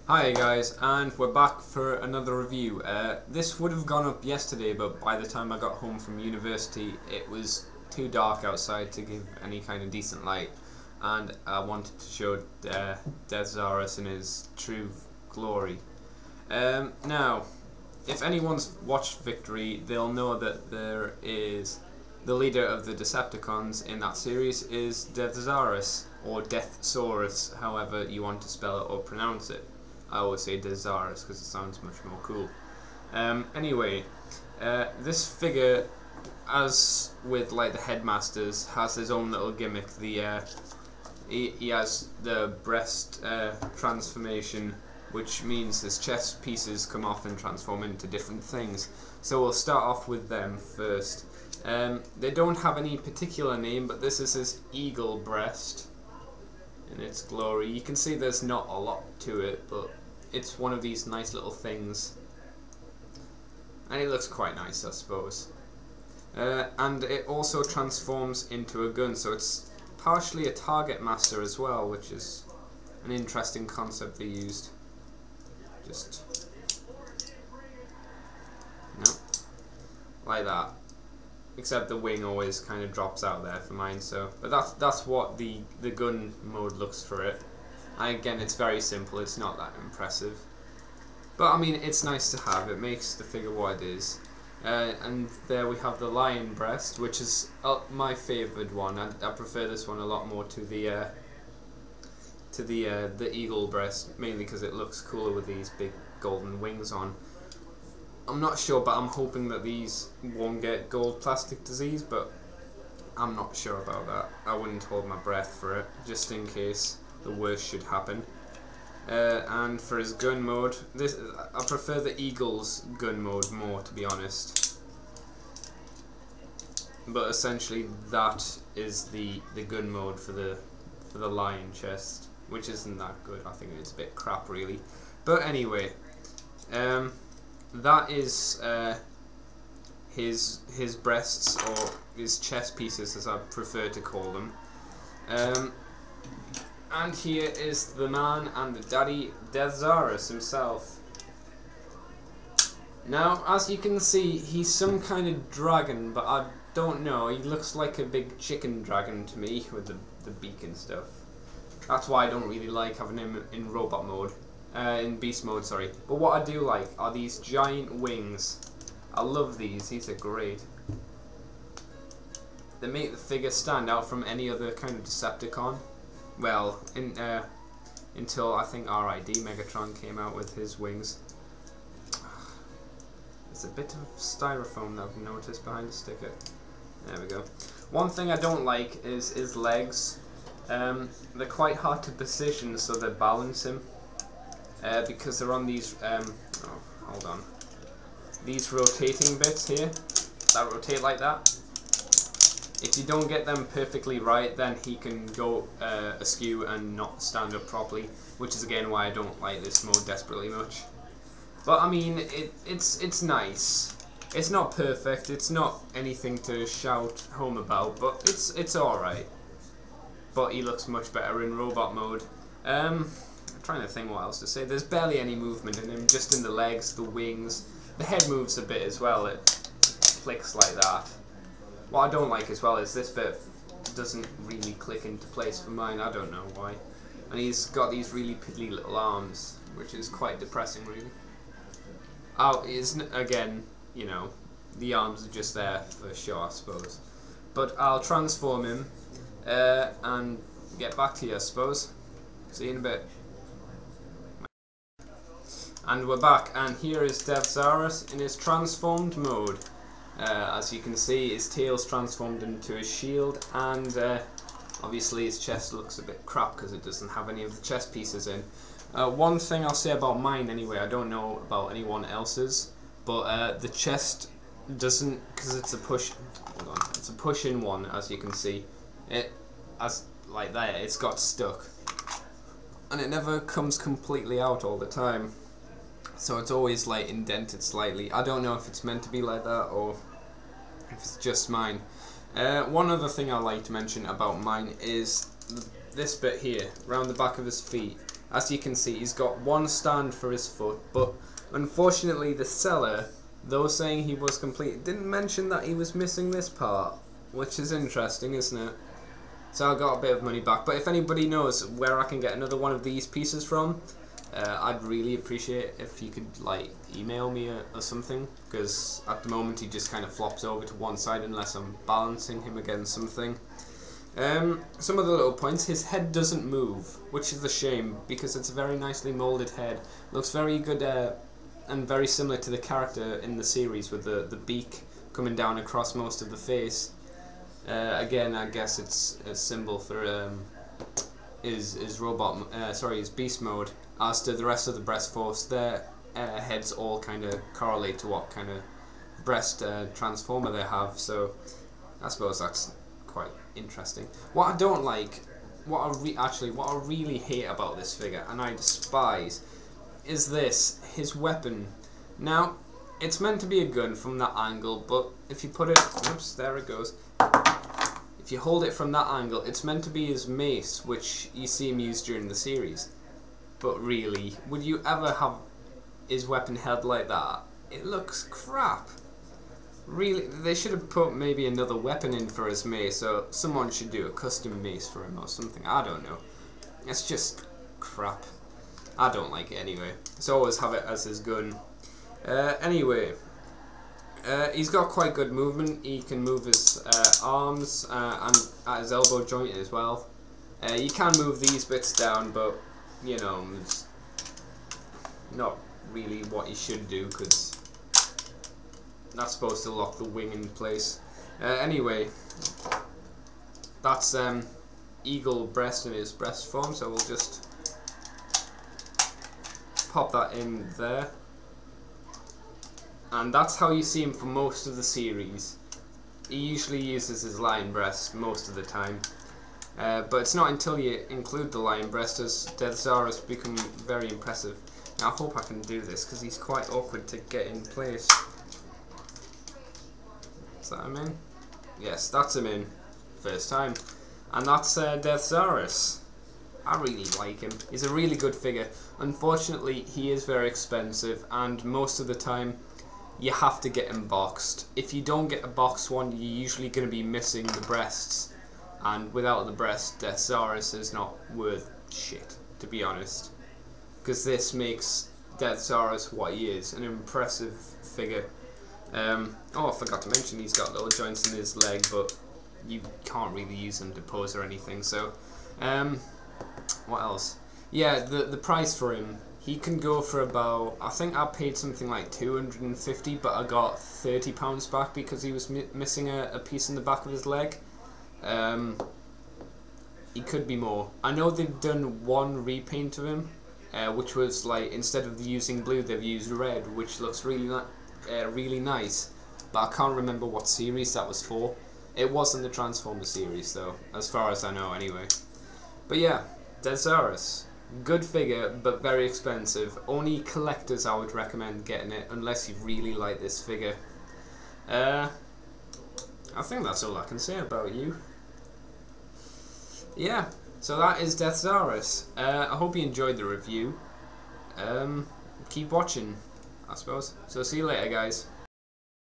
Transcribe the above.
Hi guys, and we're back for another review. This would have gone up yesterday, but by the time I got home from university it was too dark outside to give any kind of decent light, and I wanted to show Deszaras in his true glory. Now, if anyone's watched Victory, they'll know that there is the leader of the Decepticons in that series is Deszaras, or Deszaras, however you want to spell it or pronounce it. I always say Deszaras because it sounds much more cool. Anyway, this figure, as with like the headmasters, has his own little gimmick. He has the breast transformation, which means his chest pieces come off and transform into different things. So we'll start off with them first. They don't have any particular name, but this is his eagle breast in its glory. You can see there's not a lot to it, but it's one of these nice little things, and it looks quite nice, I suppose. And it also transforms into a gun, so it's partially a target master as well, which is an interesting concept they used. Just like that. Except the wing always kind of drops out there for mine. So, but that's what the gun mode looks for it. And again, it's very simple. It's not that impressive, but I mean, it's nice to have. It makes the figure what it is. And there we have the lion breast, which is my favourite one. I prefer this one a lot more to the eagle breast, mainly because it looks cooler with these big golden wings on. I'm not sure, but I'm hoping that these won't get gold plastic disease, but I'm not sure about that. I wouldn't hold my breath for it, just in case the worst should happen. And for his gun mode, I prefer the eagle's gun mode more, to be honest. But essentially, that is the gun mode for the lion chest, which isn't that good. I think it's a bit crap, really. But anyway. That is his breasts, or his chest pieces as I prefer to call them. And here is the man and the daddy, Deszaras himself. Now, as you can see, he's some kind of dragon, but I don't know. He looks like a big chicken dragon to me with the beak and stuff. That's why I don't really like having him in robot mode. In beast mode, sorry. But what I do like are these giant wings. I love these. These are great. They make the figure stand out from any other kind of Decepticon. Well, until I think R.I.D. Megatron came out with his wings. There's a bit of styrofoam that I've noticed behind the sticker. There we go. One thing I don't like is his legs. They're quite hard to position, so they balance him. Because they're on these, hold on, these rotating bits here, that rotate like that. If you don't get them perfectly right, then he can go askew and not stand up properly, which is again why I don't like this mode desperately much. But I mean, it's nice. It's not perfect, it's not anything to shout home about, but it's alright. But he looks much better in robot mode. I'm trying to think what else to say. There's barely any movement in him, just in the legs, the wings. The head moves a bit as well, it clicks like that. What I don't like as well is this bit doesn't really click into place for mine, I don't know why. And he's got these really piddly little arms, which is quite depressing really. Oh, again, you know, the arms are just there for show, I suppose. But I'll transform him and get back to you, I suppose. See you in a bit. And we're back, and here is Deszaras in his transformed mode. As you can see, his tail's transformed into a shield, and obviously his chest looks a bit crap because it doesn't have any of the chest pieces in. One thing I'll say about mine anyway, I don't know about anyone else's, but the chest doesn't, because it's a push, hold on, it's a push-in one, as you can see. Like that, it's got stuck. And it never comes completely out all the time. So it's always like indented slightly. I don't know if it's meant to be like that or if it's just mine. One other thing I like to mention about mine is this bit here, around the back of his feet. As you can see, he's got one stand for his foot, but unfortunately the seller, though saying he was complete, didn't mention that he was missing this part, which is interesting, isn't it? So I got a bit of money back, but if anybody knows where I can get another one of these pieces from, I'd really appreciate if you could like email me or something, because at the moment he just kind of flops over to one side unless I'm balancing him against something. Some of the little points, his head doesn't move, which is a shame because it's a very nicely moulded head. Looks very good and very similar to the character in the series with the beak coming down across most of the face. Again, I guess it's a symbol for his beast mode. As to the rest of the breast force, their heads all kind of correlate to what kind of breast transformer they have. So I suppose that's quite interesting. What I don't like, what I really hate about this figure, and I despise, is his weapon. Now, it's meant to be a gun from that angle, but if you put it, oops, there it goes. If you hold it from that angle, it's meant to be his mace, which you see him use during the series. But really, would you ever have his weapon held like that? It looks crap. Really, they should have put maybe another weapon in for his mace, or someone should do a custom mace for him or something. I don't know. It's just crap. I don't like it anyway. So always have it as his gun. Anyway, he's got quite good movement. He can move his arms and at his elbow joint as well. You can move these bits down, but you know, it's not really what you should do because that's supposed to lock the wing in place. Anyway, that's eagle breast in his breast form, so we'll just pop that in there. And that's how you see him for most of the series. He usually uses his lion breast most of the time. But it's not until you include the lion breast as Deszaras become very impressive. Now I hope I can do this because he's quite awkward to get in place. Is that him in? Yes, that's him in. First time. And that's Deszaras. I really like him. He's a really good figure. Unfortunately, he is very expensive, and most of the time you have to get him boxed. If you don't get a boxed one, you're usually going to be missing the breasts. And without the breast, Deszaras is not worth shit, to be honest. Because this makes Deszaras what he is, an impressive figure. Oh, I forgot to mention he's got little joints in his leg, but you can't really use them to pose or anything. So, what else? Yeah, the price for him, he can go for about, I think I paid something like 250, but I got £30 back because he was missing a piece in the back of his leg. He could be more. I know they've done one repaint of him, which was like, instead of using blue, they've used red, which looks really nice, but I can't remember what series that was for. It wasn't the Transformers series though, as far as I know anyway. But yeah, Deszaras, good figure but very expensive. Only collectors I would recommend getting it unless you really like this figure. I think that's all I can say about you. Yeah, so that is Deszaras. I hope you enjoyed the review. Keep watching, I suppose. So see you later, guys.